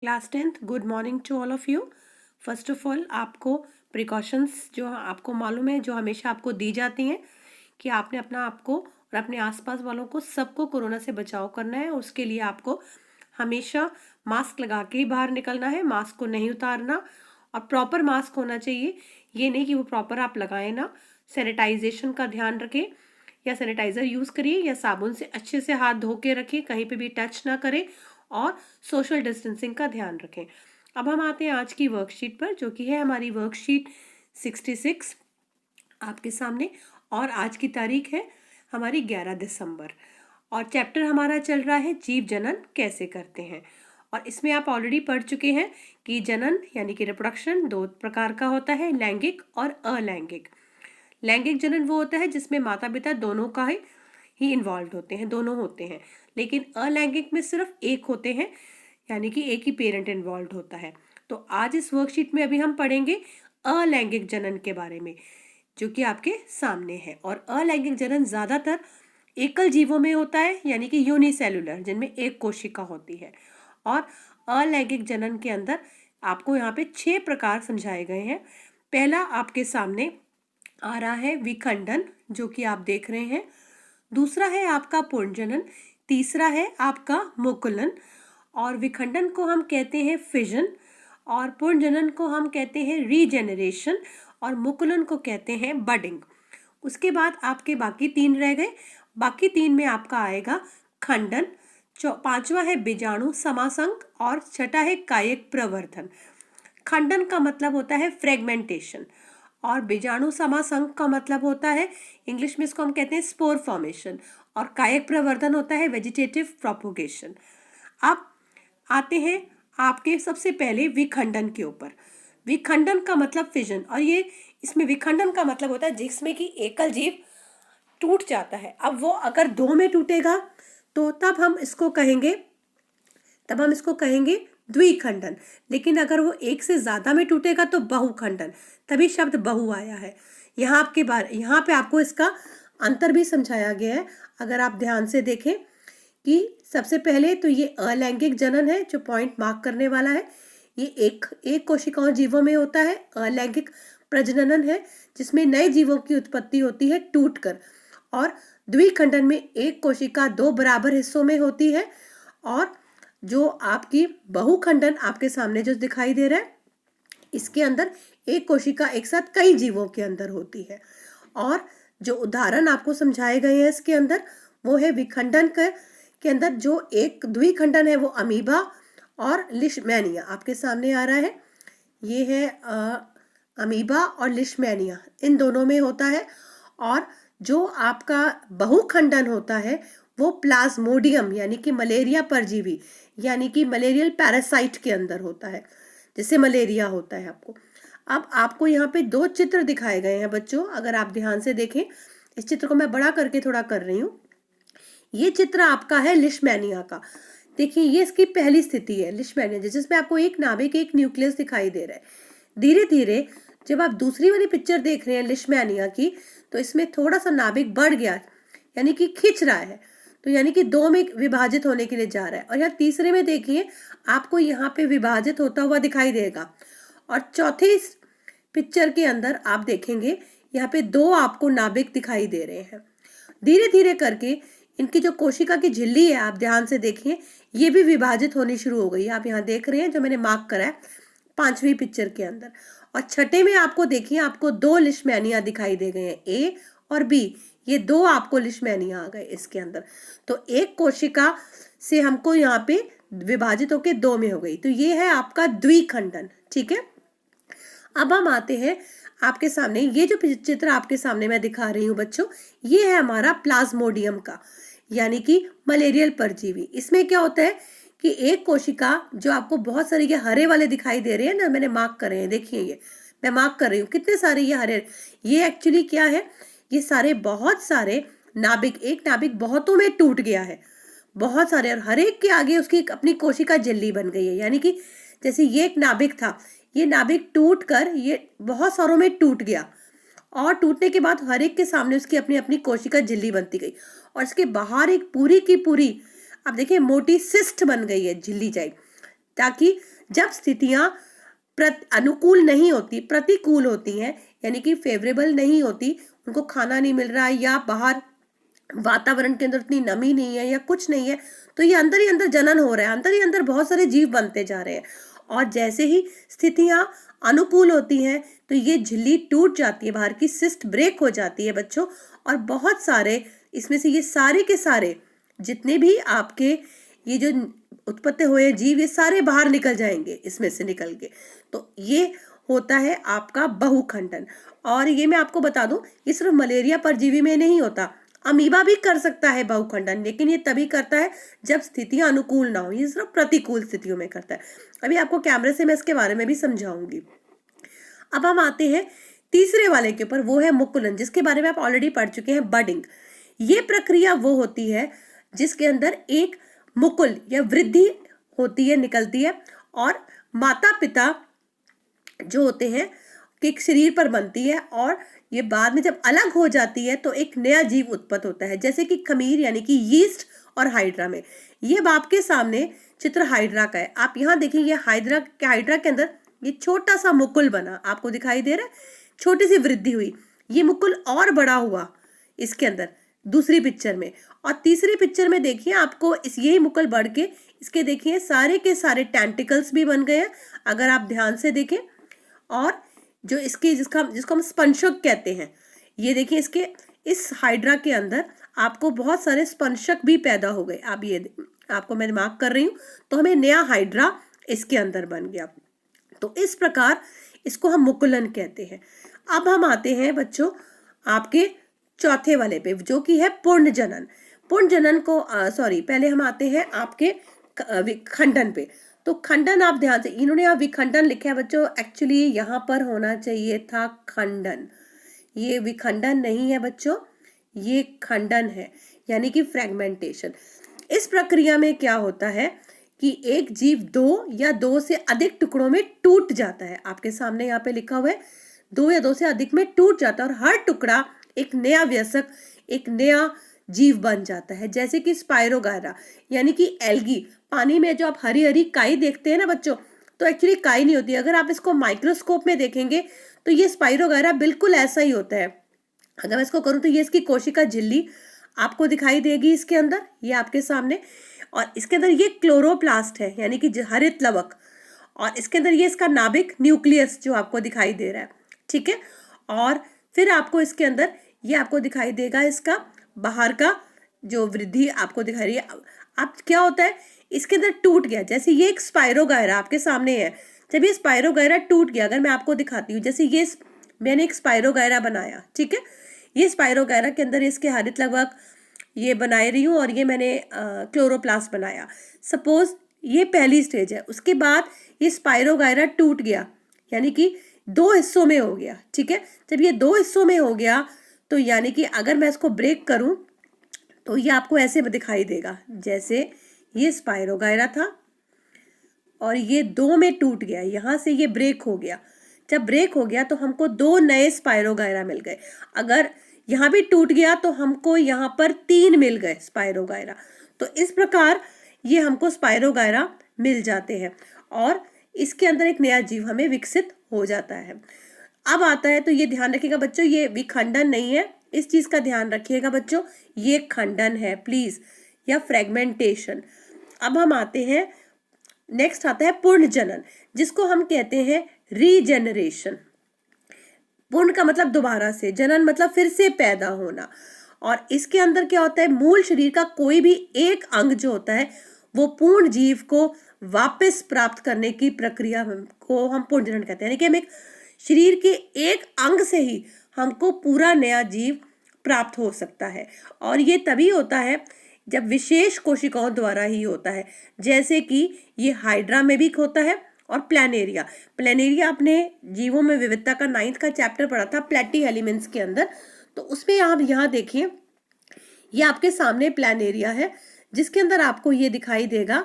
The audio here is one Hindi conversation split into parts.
Class 10th, good morning to all of you. First of all आपको प्रिकॉशंस जो आपको मालूम है, जो हमेशा आपको दी जाती हैं कि आपने अपना आपको और अपने आसपास वालों को सबको कोरोना से बचाव करना है। उसके लिए आपको हमेशा मास्क लगा के ही बाहर निकलना है, मास्क को नहीं उतारना और प्रॉपर मास्क होना चाहिए। ये नहीं कि वो प्रॉपर आप लगाएं ना। सैनिटाइजेशन का ध्यान रखें, या सैनिटाइज़र यूज़ करिए या साबुन से अच्छे से हाथ धो के रखें, कहीं पे भी टच ना करें और सोशल डिस्टेंसिंग का ध्यान रखें। अब हम आते हैं आज की वर्कशीट पर, जो कि है हमारी वर्कशीट 66 आपके सामने। और आज की तारीख है हमारी 11 दिसंबर और चैप्टर हमारा चल रहा है जीव जनन कैसे करते हैं। और इसमें आप ऑलरेडी पढ़ चुके हैं कि जनन यानी कि रिप्रोडक्शन दो प्रकार का होता है, लैंगिक और अलैंगिक। लैंगिक जनन वो होता है जिसमें माता पिता दोनों का ही इन्वॉल्व होते हैं, दोनों होते हैं। लेकिन अलैंगिक में सिर्फ एक होते हैं, यानी कि एक ही पेरेंट इन्वॉल्व होता है। तो आज इस वर्कशीट में अभी हम पढ़ेंगे अलैंगिक जनन के बारे में, जो कि आपके सामने है। और अलैंगिक जनन ज़्यादातर एकल जीवों में होता है, यानी कि यूनिसेलुलर, जिनमें एक कोशिका होती है। और अलैंगिक जनन के अंदर आपको यहाँ पे 6 प्रकार समझाए गए हैं। पहला आपके सामने आ रहा है विखंडन, जो कि आप देख रहे हैं। दूसरा है आपका पुंजनन, तीसरा है आपका मुकुलन। और विखंडन को हम कहते हैं फिजन, और पुंजनन को हम कहते हैं रीजेनरेशन, और मुकुलन को कहते हैं बडिंग। उसके बाद आपके बाकी 3 रह गए। बाकी 3 में आपका आएगा खंडन, पांचवा है बीजाणु समासंग और छठा है कायिक प्रवर्धन। खंडन का मतलब होता है फ्रेगमेंटेशन और बीजाणु समासंग का मतलब होता है, इंग्लिश में इसको हम कहते हैं स्पोर फॉर्मेशन, और कायिक प्रवर्धन होता है वेजिटेटिव प्रोपोगेशन। अब आते हैं आपके सबसे पहले विखंडन के ऊपर। विखंडन का मतलब फिजन, और ये इसमें विखंडन का मतलब होता है जिसमें कि एकल जीव टूट जाता है। अब वो अगर 2 में टूटेगा तो तब हम इसको कहेंगे द्विखंडन। लेकिन अगर वो एक से ज्यादा में टूटेगा तो बहुखंडन, तभी शब्द बहु आया है। यहाँ पे आपको इसका अंतर भी समझाया गया है। अगर आप ध्यान से देखें कि सबसे पहले तो ये अलैंगिक जनन है, जो पॉइंट मार्क करने वाला है, ये एक कोशिकाओं जीवों में होता है। अलैंगिक प्रजनन है जिसमें नए जीवों की उत्पत्ति होती है टूटकर। और द्विखंडन में एक कोशिका 2 बराबर हिस्सों में होती है। और जो आपकी बहुखंडन आपके सामने जो दिखाई दे रहा है, इसके अंदर एक कोशिका एक साथ कई जीवों के अंदर होती है। और जो उदाहरण आपको समझाए गए हैं इसके अंदर, वो है विखंडन के अंदर जो एक द्विखंडन है वो अमीबा और लिशमैनिया आपके सामने आ रहा है। ये है अमीबा और लिशमैनिया, इन दोनों में होता है। और जो आपका बहुखंडन होता है वो प्लाज्मोडियम यानी कि मलेरिया परजीवी, यानी कि मलेरियल पैरासाइट के अंदर होता है, जिससे मलेरिया होता है आपको। अब आपको यहाँ पे 2 चित्र दिखाए गए हैं बच्चों, अगर आप ध्यान से देखें। इस चित्र को मैं बड़ा करके थोड़ा कर रही हूँ। ये चित्र आपका है लिशमैनिया का। देखिए, ये इसकी पहली स्थिति है लिशमैनिया, जिसमें आपको एक नाभिक, एक न्यूक्लियस दिखाई दे रहा है। धीरे धीरे जब आप दूसरी वाली पिक्चर देख रहे हैं लिशमैनिया की, तो इसमें थोड़ा सा नाभिक बढ़ गया, यानी कि खिंच रहा है, तो यानी कि 2 में विभाजित होने के लिए जा रहा है। और यहाँ तीसरे में देखिए, आपको यहाँ पे विभाजित होता हुआ दिखाई देगा। और चौथे पिक्चर के अंदर आप देखेंगे यहाँ पे 2 आपको नाभिक दिखाई दे रहे हैं। धीरे धीरे करके इनकी जो कोशिका की झिल्ली है, आप ध्यान से देखिए, ये भी विभाजित होनी शुरू हो गई। आप यहाँ देख रहे हैं जो मैंने मार्क करा है 5वीं पिक्चर के अंदर। और छठे में आपको देखिए, आपको 2 लिशमैनिया दिखाई दे गए हैं, ए और बी। ये 2 आपको लिशमैनिया आ गए इसके अंदर। तो एक कोशिका से हमको यहाँ पे विभाजित होके 2 में हो गई, तो ये है आपका द्विखंडन। ठीक है, अब हम आते हैं आपके सामने, ये जो चित्र आपके सामने मैं दिखा रही हूँ बच्चों, ये है हमारा प्लाज्मोडियम का, यानी कि मलेरियल परजीवी। इसमें क्या होता है कि एक कोशिका, जो आपको बहुत सारे ये हरे वाले दिखाई दे रहे हैं ना, मैंने मार्क करे हैं, देखिए ये मैं मार्क कर रही हूँ, कितने सारे ये हरे, ये एक्चुअली क्या है, ये सारे बहुत सारे नाभिक, एक नाभिक बहुतों में टूट गया है, बहुत सारे, और हर एक के आगे उसकी अपनी कोशिका झिल्ली बन गई है। यानी कि जैसे ये एक नाभिक था, ये नाभिक टूट कर ये बहुत सारों में टूट गया, और टूटने के बाद हर एक के सामने उसकी अपनी अपनी कोशिका झिल्ली बनती गई, और इसके बाहर एक पूरी की पूरी, आप देखिए, मोटी सिस्ट बन गई है झिल्ली जाए, ताकि जब स्थितियां अनुकूल नहीं होती, प्रतिकूल होती हैं, यानी कि फेवरेबल नहीं होती, उनको खाना नहीं मिल रहा है या बाहर वातावरण के अंदर इतनी नमी नहीं है या कुछ नहीं है, तो ये अंदर ही अंदर जनन हो रहा है, अंदर ही अंदर बहुत सारे जीव बनते जा रहे हैं। और जैसे ही स्थितियां अनुकूल होती हैं तो ये झिल्ली टूट जाती है, बाहर की सिस्ट ब्रेक हो जाती है बच्चों, और बहुत सारे इसमें से ये सारे के सारे जितने भी आपके ये जो उत्पत्ति हुए जीव ये सारे बाहर निकल जाएंगे इसमें से निकल के। तो ये होता है आपका बहुखंडन। और ये मैं आपको बता दूं, ये सिर्फ मलेरिया परजीवी में नहीं होता, अमीबा भी कर सकता है बहुखंडन, लेकिन ये तभी करता है जब स्थितियां अनुकूल ना हो, ये सिर्फ प्रतिकूल स्थितियों में करता है। अभी आपको कैमरे से मैं इसके बारे में भी समझाऊंगी। अब हम आते हैं तीसरे वाले के ऊपर, वो है मुकुलन, जिसके बारे में आप ऑलरेडी पढ़ चुके हैं, बडिंग। ये प्रक्रिया वो होती है जिसके अंदर एक मुकुल या वृद्धि होती है, निकलती है, और माता पिता जो होते हैं कि एक शरीर पर बनती है, और ये बाद में जब अलग हो जाती है तो एक नया जीव उत्पन्न होता है, जैसे कि खमीर यानी कि यीस्ट और हाइड्रा में। ये आपके सामने चित्र हाइड्रा का है, आप यहाँ देखिए, ये हाइड्रा के अंदर ये छोटा सा मुकुल बना आपको दिखाई दे रहा है, छोटी सी वृद्धि हुई, ये मुकुल और बड़ा हुआ इसके अंदर दूसरी पिक्चर में। और तीसरी पिक्चर में देखिए आपको इस यही मुकुल बढ़ के इसके देखिए सारे के सारे टेंटिकल्स भी बन गए हैं, अगर आप ध्यान से देखें। और जो इसके जिसको हम स्पंशक कहते हैं, ये देखिए इसके इस हाइड्रा के अंदर आपको बहुत सारे स्पंशक भी पैदा हो गए। आप ये आपको मैं मार्क कर रही हूँ, तो हमें नया हाइड्रा इसके अंदर बन गया। तो इस प्रकार इसको हम मुकुलन कहते हैं। अब हम आते हैं बच्चों आपके चौथे वाले पे, जो कि है पूर्ण जनन। पूर्ण जनन को पहले हम आते हैं आपके विखंडन पे। तो खंडन आप ध्यान से, इन्होंने यहाँ विखंडन लिखा है बच्चों, एक्चुअली यहाँ पर होना चाहिए था खंडन। ये विखंडन नहीं है बच्चों, ये खंडन है, यानी कि फ्रेगमेंटेशन। इस प्रक्रिया में क्या होता है कि एक जीव दो या दो से अधिक टुकड़ों में टूट जाता है। आपके सामने यहाँ पे लिखा हुआ है, दो या दो से अधिक में टूट जाता है, और हर टुकड़ा एक नया वयस्क, एक नया जीव बन जाता है। जैसे कि स्पायरोगायरा यानी कि एल्गी, पानी में जो आप हरी हरी काई देखते हैं ना बच्चों, तो एक्चुअली काई नहीं होती, अगर आप इसको माइक्रोस्कोप में देखेंगे तो ये स्पायरोगायरा बिल्कुल ऐसा ही होता है। अगर मैं इसको करूं तो ये इसकी कोशिका झिल्ली आपको दिखाई देगी इसके अंदर, ये आपके सामने, और इसके अंदर ये क्लोरोप्लास्ट है यानी कि हरित लवक, और इसके अंदर ये इसका नाभिक न्यूक्लियस जो आपको दिखाई दे रहा है, ठीक है। और फिर आपको इसके अंदर ये आपको दिखाई देगा इसका बाहर का जो वृद्धि आपको दिखाई रही है। अब क्या होता है, इसके अंदर टूट गया, जैसे ये एक स्पायरोगायरा आपके सामने है, जब ये स्पायरोगायरा टूट गया, अगर मैं आपको दिखाती हूँ, जैसे ये मैंने एक स्पायरोगायरा बनाया, ठीक है, ये स्पायरोगायरा के अंदर इसके हरित लवक ये बना रही हूँ, और ये मैंने क्लोरोप्लास्ट बनाया। सपोज ये पहली स्टेज है, उसके बाद ये स्पायरोगायरा टूट गया, यानी कि दो हिस्सों में हो गया, ठीक है। जब ये दो हिस्सों में हो गया तो यानी कि अगर मैं इसको ब्रेक करूं तो ये आपको ऐसे दिखाई देगा, जैसे ये स्पायरोगायरा था और ये दो में टूट गया, यहाँ से ये ब्रेक हो गया। जब ब्रेक हो गया तो हमको दो नए स्पायरोगायरा मिल गए। अगर यहाँ भी टूट गया तो हमको यहाँ पर तीन मिल गए स्पायरोगायरा। तो इस प्रकार ये हमको स्पायरोगायरा मिल जाते हैं, और इसके अंदर एक नया जीव हमें विकसित हो जाता है। अब आता है, तो ये ध्यान रखिएगा बच्चों, ये विखंडन नहीं है, इस चीज का ध्यान रखिएगा बच्चों, ये खंडन है प्लीज, या फ्रेगमेंटेशन। अब हम आते हैं, नेक्स्ट आता है पूर्ण जनन, जिसको हम कहते हैं रीजेनरेशन। पूर्ण का मतलब दोबारा से, जनन मतलब फिर से पैदा होना। और इसके अंदर क्या होता है, मूल शरीर का कोई भी एक अंग जो होता है वो पूर्ण जीव को वापस प्राप्त करने की प्रक्रिया को हम पूर्ण जनन कहते हैं। यानी कि हम एक शरीर के एक अंग से ही हमको पूरा नया जीव प्राप्त हो सकता है, और ये तभी होता है जब विशेष कोशिकाओं द्वारा ही होता है, जैसे कि ये हाइड्रा में भी होता है, और प्लेनेरिया आपने जीवों में विविधता का 9th का चैप्टर पढ़ा था प्लेटी एलिमेंट्स के अंदर, तो उसमें आप यहाँ देखिए, ये आपके सामने प्लेनेरिया है, जिसके अंदर आपको ये दिखाई देगा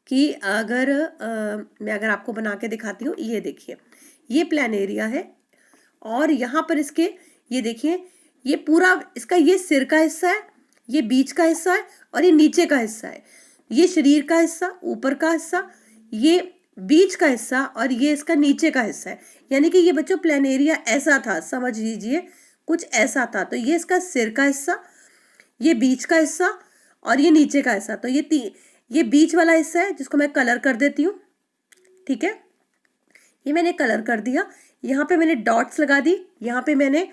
कि मैं अगर आपको बना के दिखाती हूँ, ये देखिए ये प्लेनेरिया है, और यहाँ पर इसके ये देखिए, ये पूरा इसका ये सिर का हिस्सा है, ये बीच का हिस्सा है, और ये नीचे का हिस्सा है, ये शरीर का हिस्सा, ऊपर का हिस्सा, ये बीच का हिस्सा और ये इसका नीचे का हिस्सा है, यानी कि ये बच्चों प्लेनेरिया ऐसा था, समझ लीजिए कुछ ऐसा था। तो ये इसका सिर का हिस्सा, ये बीच का हिस्सा और ये नीचे का हिस्सा। तो ये बीच वाला हिस्सा है जिसको मैं कलर कर देती हूँ। ठीक है, ये मैंने कलर कर दिया। यहाँ पे मैंने डॉट्स लगा दी, यहाँ पे मैंने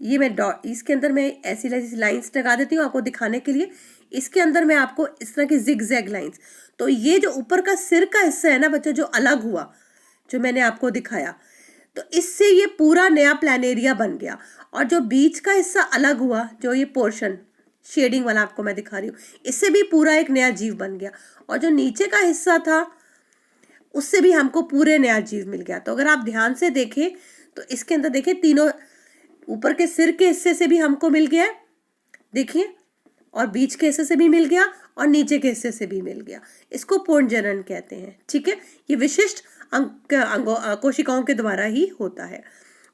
मैं डॉट, इसके अंदर मैं ऐसी लाइंस लगा देती हूँ आपको दिखाने के लिए। इसके अंदर मैं आपको इस तरह की जिग जैग लाइंस। तो ये जो ऊपर का सिर का हिस्सा है ना बच्चों, जो अलग हुआ, जो मैंने आपको दिखाया, तो इससे ये पूरा नया प्लानेरिया बन गया। और जो बीच का हिस्सा अलग हुआ, जो ये पोर्शन शेडिंग वाला आपको मैं दिखा रही हूँ, इससे भी पूरा एक नया जीव बन गया। और जो नीचे का हिस्सा था उससे भी हमको पूरे नया जीव मिल गया। तो अगर आप ध्यान से देखें तो इसके अंदर देखिए तीनों, ऊपर के सिर के हिस्से से भी हमको मिल गया, देखिए, और बीच के हिस्से से भी मिल गया और नीचे के हिस्से से भी मिल गया। इसको पूर्ण जनन कहते हैं। ठीक है, ये विशिष्ट कोशिकाओं के द्वारा ही होता है।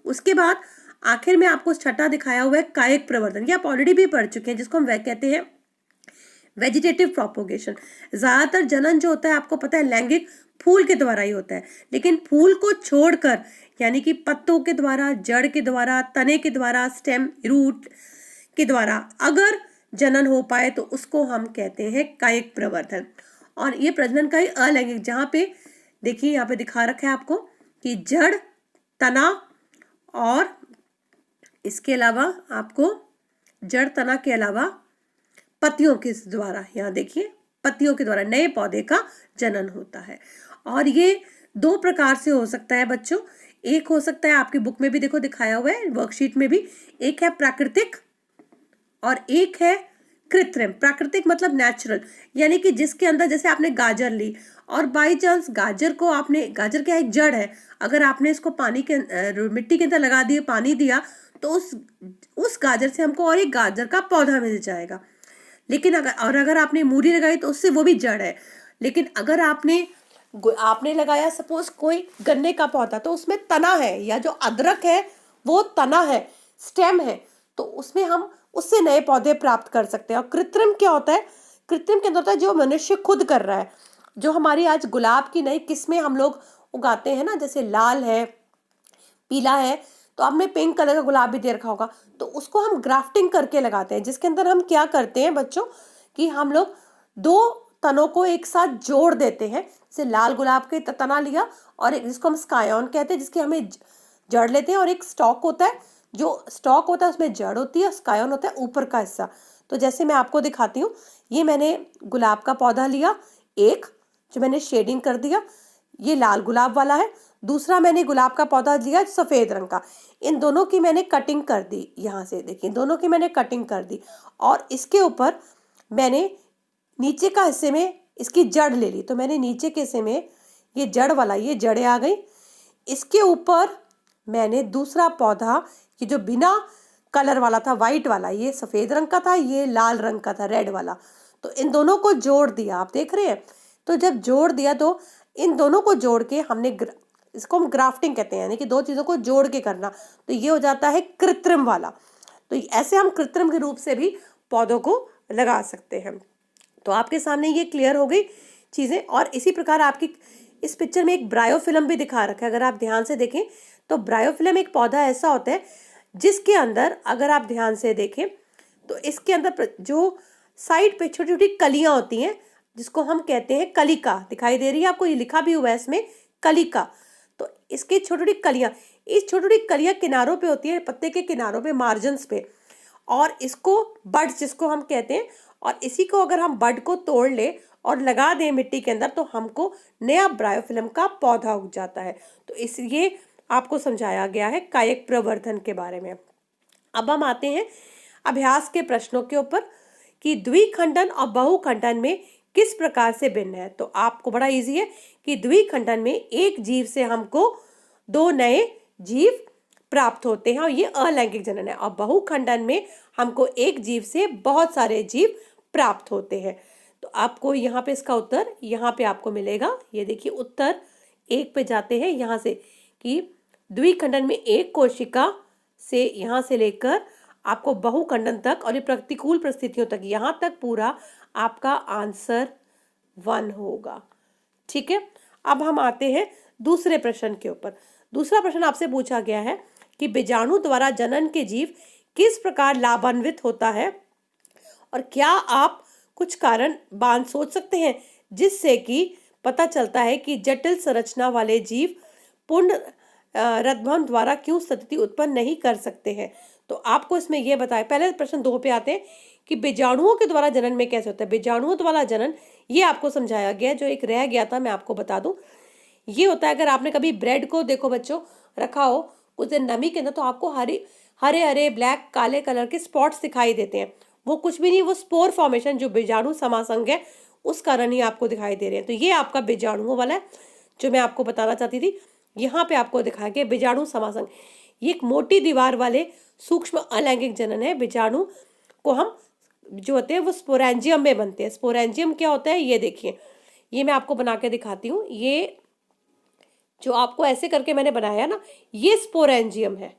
उसके बाद आखिर में आपको छठा दिखाया हुआ है कायिक प्रवर्धन। ये आप ऑलरेडी भी पढ़ चुके हैं, जिसको हम वह कहते हैं वेजिटेटिव प्रोपोगेशन। ज्यादातर जनन जो होता है आपको पता है लैंगिक फूल के द्वारा ही होता है, लेकिन फूल को छोड़कर यानी कि पत्तों के द्वारा, जड़ के द्वारा, तने के द्वारा, स्टेम रूट के द्वारा अगर जनन हो पाए तो उसको हम कहते हैं कायिक प्रवर्धन। और ये प्रजनन का ही अलैंगिक, जहाँ पे देखिए यहाँ पे दिखा रखा है आपको कि जड़, तना और इसके अलावा आपको जड़, तना के अलावा पत्तियों के द्वारा, यहाँ देखिए पत्तियों के द्वारा नए पौधे का जनन होता है। और ये दो प्रकार से हो सकता है बच्चों। एक हो सकता है, आपकी बुक में भी देखो दिखाया हुआ है, वर्कशीट में भी, एक है प्राकृतिक और एक है कृत्रिम। प्राकृतिक मतलब नेचुरल, यानी कि जिसके अंदर, जैसे आपने गाजर ली और बाई चांस गाजर को आपने, गाजर क्या एक जड़ है, अगर आपने इसको पानी के मिट्टी के अंदर लगा दिए, पानी दिया, तो उस गाजर से हमको और एक गाजर का पौधा मिल जाएगा। लेकिन अगर आपने मूली लगाई तो उससे वो भी जड़ है। लेकिन अगर आपने लगाया सपोज कोई गन्ने का पौधा, तो उसमें तना है, या जो अदरक है वो तना है, स्टेम है, तो उसमें हम उससे नए पौधे प्राप्त कर सकते हैं। और कृत्रिम क्या होता है? कृत्रिम के अंदर होता है जो मनुष्य खुद कर रहा है। जो हमारी आज गुलाब की नई किस्में हम लोग उगाते हैं ना, जैसे लाल है, पीला है, तो आपने पिंक कलर का गुलाब भी दे रखा होगा, तो उसको हम ग्राफ्टिंग करके लगाते हैं, जिसके अंदर हम क्या करते हैं बच्चों कि हम लोग दो तनों को एक साथ जोड़ देते हैं। जैसे लाल गुलाब के तना लिया और एक जिसको हम स्कायॉन कहते हैं, जिसकी हमें जड़ लेते हैं, और एक स्टॉक होता है, जो स्टॉक होता है उसमें जड़ होती है, स्कायॉन होता है ऊपर का हिस्सा। तो जैसे मैं आपको दिखाती हूँ, ये मैंने गुलाब का पौधा लिया एक, जो मैंने शेडिंग कर दिया, ये लाल गुलाब वाला है। दूसरा मैंने गुलाब का पौधा लिया सफ़ेद रंग का, इन दोनों की मैंने कटिंग कर दी। यहाँ से देखिए, दोनों की मैंने कटिंग कर दी, और इसके ऊपर मैंने नीचे का हिस्से में इसकी जड़ ले ली। तो मैंने नीचे के हिस्से में ये जड़ वाला, ये जड़ें आ गई। इसके ऊपर मैंने दूसरा पौधा, ये जो बिना कलर वाला था, वाइट वाला, ये सफ़ेद रंग का था, ये लाल रंग का था, रेड वाला, तो इन दोनों को जोड़ दिया। आप देख रहे हैं? तो जब जोड़ दिया तो इन दोनों को जोड़ के हमने, इसको हम ग्राफ्टिंग कहते हैं, यानी कि दो चीज़ों को जोड़ के करना, तो ये हो जाता है कृत्रिम वाला। तो ऐसे हम कृत्रिम के रूप से भी पौधों को लगा सकते हैं। तो आपके सामने ये क्लियर हो गई चीज़ें। और इसी प्रकार आपकी इस पिक्चर में एक ब्रायोफिल्म भी दिखा रखा है, अगर आप ध्यान से देखें तो ब्रायोफिल्म एक पौधा ऐसा होता है जिसके अंदर, अगर आप ध्यान से देखें तो इसके अंदर जो साइड पे छोटी छोटी कलियां होती हैं, जिसको हम कहते हैं कलिका, दिखाई दे रही है आपको, ये लिखा भी हुआ है इसमें कलिका। तो इसकी छोटी छोटी कलियां, इस छोटी छोटी कलियां किनारों पे होती है, पत्ते के किनारों पे, मार्जिन्स पे, और इसको बड जिसको हम कहते हैं, और इसी को अगर हम बड को तोड़ ले और लगा दें मिट्टी के अंदर, तो हमको नया ब्रायोफिल्म का पौधा उग जाता है। तो इसलिए आपको समझाया गया है कायिक प्रवर्धन के बारे में। अब हम आते हैं अभ्यास के प्रश्नों के ऊपर कि द्विखंडन और बहुखंडन में किस प्रकार से भिन्न है। तो आपको बड़ा इजी है कि द्विखंडन में एक जीव से हमको दो नए जीव प्राप्त होते हैं और ये अलैंगिक जनन है, और बहुखंडन में हमको एक जीव से बहुत सारे जीव प्राप्त होते हैं। तो आपको यहाँ पे इसका उत्तर यहाँ पे आपको मिलेगा। ये देखिए उत्तर 1 पे जाते हैं यहाँ से कि द्विखंडन में एक कोशिका से यहाँ से लेकर आपको बहुखंडन तक और ये प्रतिकूल परिस्थितियों तक, यहाँ तक पूरा आपका आंसर 1 होगा। ठीक है। अब हम आते हैं दूसरे प्रश्न के ऊपर। दूसरा प्रश्न आपसे पूछा गया है कि बीजाणु द्वारा जनन के जीव किस प्रकार लाभान्वित होता है, और क्या आप कुछ कारण बांध सोच सकते हैं जिससे कि पता चलता है कि जटिल संरचना वाले जीव पूर्ण रथभवन द्वारा क्यों स्थिति उत्पन्न नहीं कर सकते हैं। तो आपको इसमें यह बताएं, पहले प्रश्न 2 पे आते हैं कि बीजाणुओं के द्वारा जनन में कैसे होता है। बीजाणुओं द्वारा जनन ये आपको समझाया गया, जो एक रह गया था मैं आपको बता दूं। ये होता है, अगर आपने कभी ब्रेड को देखो बच्चों रखा हो कुछ दिन नमी के अंदर, तो आपको हरे हरे ब्लैक काले कलर के स्पॉट्स दिखाई देते हैं। वो कुछ भी नहीं, वो स्पोर फॉर्मेशन जो बीजाणु समासंग है उस कारण ही आपको दिखाई दे रहे हैं। तो ये आपका बीजाणुओं वाला है जो मैं आपको बताना चाहती थी। यहाँ पे आपको दिखाया गया बीजाणु समासंग, ये एक मोटी दीवार वाले सूक्ष्म अलैंगिक जनन है। बीजाणु को हम जो होते हैं वो स्पोरेंजियम में बनते हैं। स्पोरेंजियम क्या होता है ये देखिए, ये मैं आपको बना के दिखाती हूँ। ये जो आपको ऐसे करके मैंने बनाया ना, ये स्पोरेंजियम है,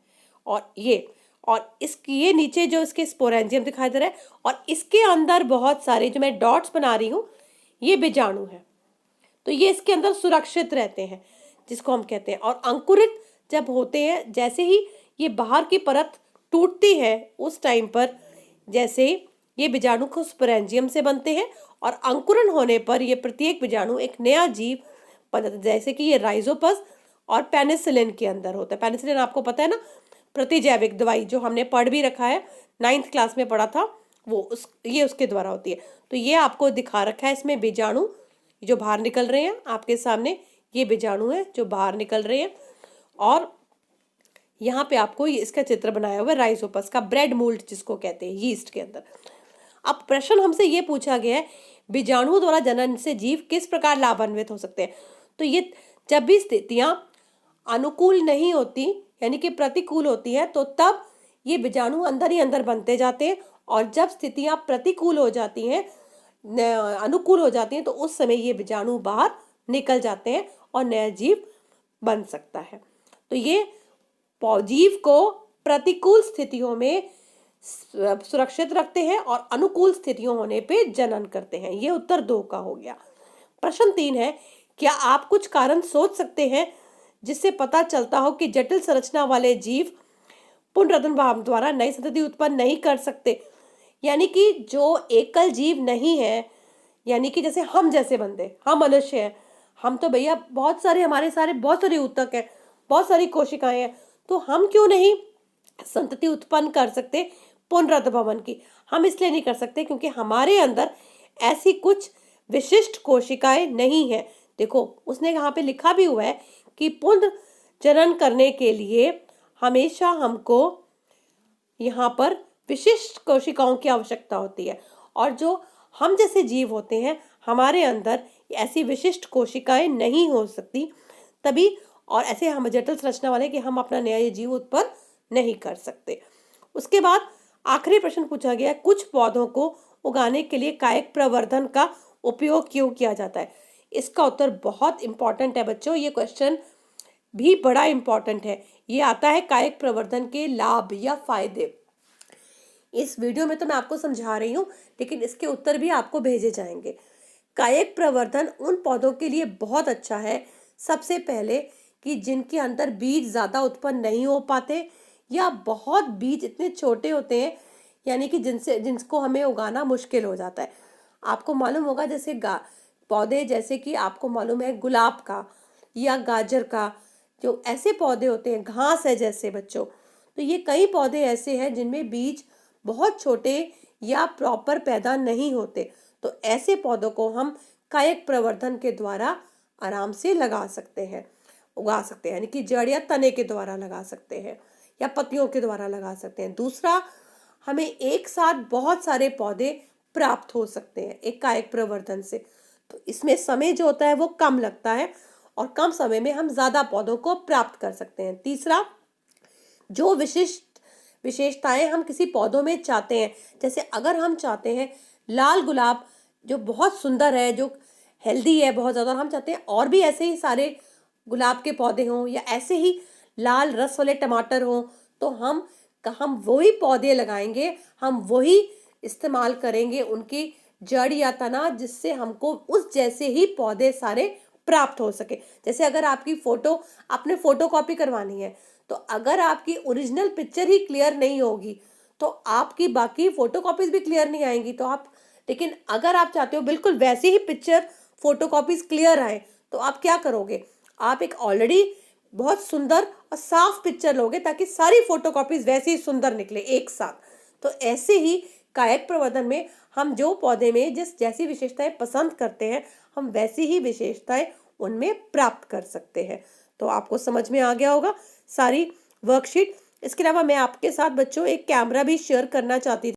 और इसकी ये नीचे जो इसके स्पोरेंजियम दिखाई दे रहा है, और इसके अंदर बहुत सारे जो मैं डॉट्स बना रही हूँ ये बीजाणु है। तो ये इसके अंदर सुरक्षित रहते हैं जिसको हम कहते हैं। और अंकुरित जब होते हैं, जैसे ही ये बाहर की परत टूटती है उस टाइम पर, जैसे ये बीजाणु को स्पोरेंजियम से बनते हैं, और अंकुरन होने पर ये प्रत्येक बीजाणु एक नया जीव बनता है। जैसे कि ये राइजोपस और पेनिसिलिन के अंदर होता है। पेनिसिलिन आपको पता है ना, प्रतिजैविक दवाई जो हमने पढ़ भी रखा है, 9th क्लास में पढ़ा था, वो ये उसके द्वारा होती है। तो ये आपको दिखा रखा है इसमें बीजाणु जो बाहर निकल रहे हैं आपके सामने, ये बीजाणु है जो बाहर निकल रहे हैं। और यहाँ पे आपको इसका चित्र बनाया हुआ है राइजोपस का, ब्रेड मोल्ड जिसको कहते हैं, यीस्ट के अंदर। अब प्रश्न हमसे ये पूछा गया है बीजाणुओं द्वारा जनन से जीव किस प्रकार लाभान्वित हो सकते हैं। तो ये जब भी स्थितियां अनुकूल नहीं होती यानी कि प्रतिकूल होती है, तो तब ये बीजाणु अंदर ही अंदर बनते जाते हैं, और जब स्थितियां प्रतिकूल हो जाती हैं, अनुकूल हो जाती हैं, तो उस समय ये बीजाणु बाहर निकल जाते हैं और नया जीव बन सकता है। तो ये जीव को प्रतिकूल स्थितियों में सुरक्षित रखते हैं और अनुकूल स्थितियों होने पे जनन करते हैं। ये उत्तर 2 का हो गया। प्रश्न 3 है, क्या आप कुछ कारण सोच सकते हैं जिससे पता चलता हो कि जटिल संरचना वाले जीव पुनर्रथन भाव द्वारा नई संतति उत्पन्न नहीं कर सकते। यानी कि जो एकल जीव नहीं है, यानी कि जैसे हम जैसे बंदे, हम मनुष्य हैं, हम तो भैया बहुत सारे, हमारे सारे बहुत सारे ऊतक हैं, बहुत सारी कोशिकाएं हैं, तो हम क्यों नहीं संतति उत्पन्न कर सकते पुनरुत्थान भवन की। हम इसलिए नहीं कर सकते क्योंकि हमारे अंदर ऐसी कुछ विशिष्ट कोशिकाएं नहीं है। देखो उसने यहाँ पे लिखा भी हुआ है कि पुनर्जनन करने के लिए हमेशा हमको यहाँ पर विशिष्ट कोशिकाओं की आवश्यकता होती है, और जो हम जैसे जीव होते हैं हमारे अंदर ऐसी विशिष्ट कोशिकाएं नहीं हो सकती तभी, और ऐसे हम जटिल संरचना वाले कि हम अपना नया जीव उत्पन्न नहीं कर सकते। उसके बाद आखिरी प्रश्न पूछा गया, कुछ पौधों को उगाने के लिए कायिक प्रवर्धन का उपयोग क्यों किया जाता है। इसका उत्तर बहुत इंपॉर्टेंट है बच्चों, ये क्वेश्चन भी बड़ा इंपॉर्टेंट है। ये आता है कायिक प्रवर्धन के लाभ या फायदे। इस वीडियो में तो मैं आपको समझा रही हूँ, लेकिन इसके उत्तर भी आपको भेजे जाएंगे। कायिक प्रवर्धन उन पौधों के लिए बहुत अच्छा है, सबसे पहले कि जिनके अंदर बीज ज़्यादा उत्पन्न नहीं हो पाते, या बहुत बीज इतने छोटे होते हैं यानी कि जिनको हमें उगाना मुश्किल हो जाता है। आपको मालूम होगा जैसे पौधे, जैसे कि आपको मालूम है गुलाब का या गाजर का, जो ऐसे पौधे होते हैं, घास है जैसे बच्चों, तो ये कई पौधे ऐसे हैं जिनमें बीज बहुत छोटे या प्रॉपर पैदा नहीं होते। तो ऐसे पौधों को हम कायिक प्रवर्धन के द्वारा आराम से लगा सकते हैं, उगा सकते हैं, यानी कि जड़ या तने के द्वारा लगा सकते हैं या पत्तियों के द्वारा लगा सकते हैं। दूसरा, हमें एक साथ बहुत सारे पौधे प्राप्त हो सकते हैं एक कायिक प्रवर्धन से, तो इसमें समय जो होता है वो कम लगता है और कम समय में हम ज़्यादा पौधों को प्राप्त कर सकते हैं। तीसरा, जो विशेषताएं हम किसी पौधों में चाहते हैं, जैसे अगर हम चाहते हैं लाल गुलाब जो बहुत सुंदर है, जो हेल्दी है बहुत ज़्यादा, हम चाहते हैं और भी ऐसे ही सारे गुलाब के पौधे हों या ऐसे ही लाल रस वाले टमाटर हों, तो हम वही पौधे लगाएंगे, हम वही इस्तेमाल करेंगे उनकी जड़ या तना, जिससे हमको उस जैसे ही पौधे सारे प्राप्त हो सके। जैसे अगर आपकी फोटो आपने फोटोकॉपी करवानी है, तो अगर आपकी ओरिजिनल पिक्चर ही क्लियर नहीं होगी तो आपकी बाकी फोटोकॉपीज भी क्लियर नहीं आएंगी। तो आप, लेकिन अगर आप चाहते हो बिल्कुल वैसी ही पिक्चर फोटोकॉपीज क्लियर आए, तो आप क्या करोगे, आप एक ऑलरेडी बहुत सुंदर और साफ पिक्चर लोगे ताकि सारी फोटोकॉपीज वैसे ही सुंदर निकले एक साथ। तो ऐसे ही कायक प्रवर्धन में हम जो पौधे में जिस जैसी विशेषताएं पसंद करते हैं, हम वैसी ही विशेषताएं उनमें प्राप्त कर सकते हैं। तो आपको समझ में आ गया होगा सारी वर्कशीट। इसके अलावा मैं आपके साथ बच्चों एक कैमरा भी शेयर करना चाहती थी।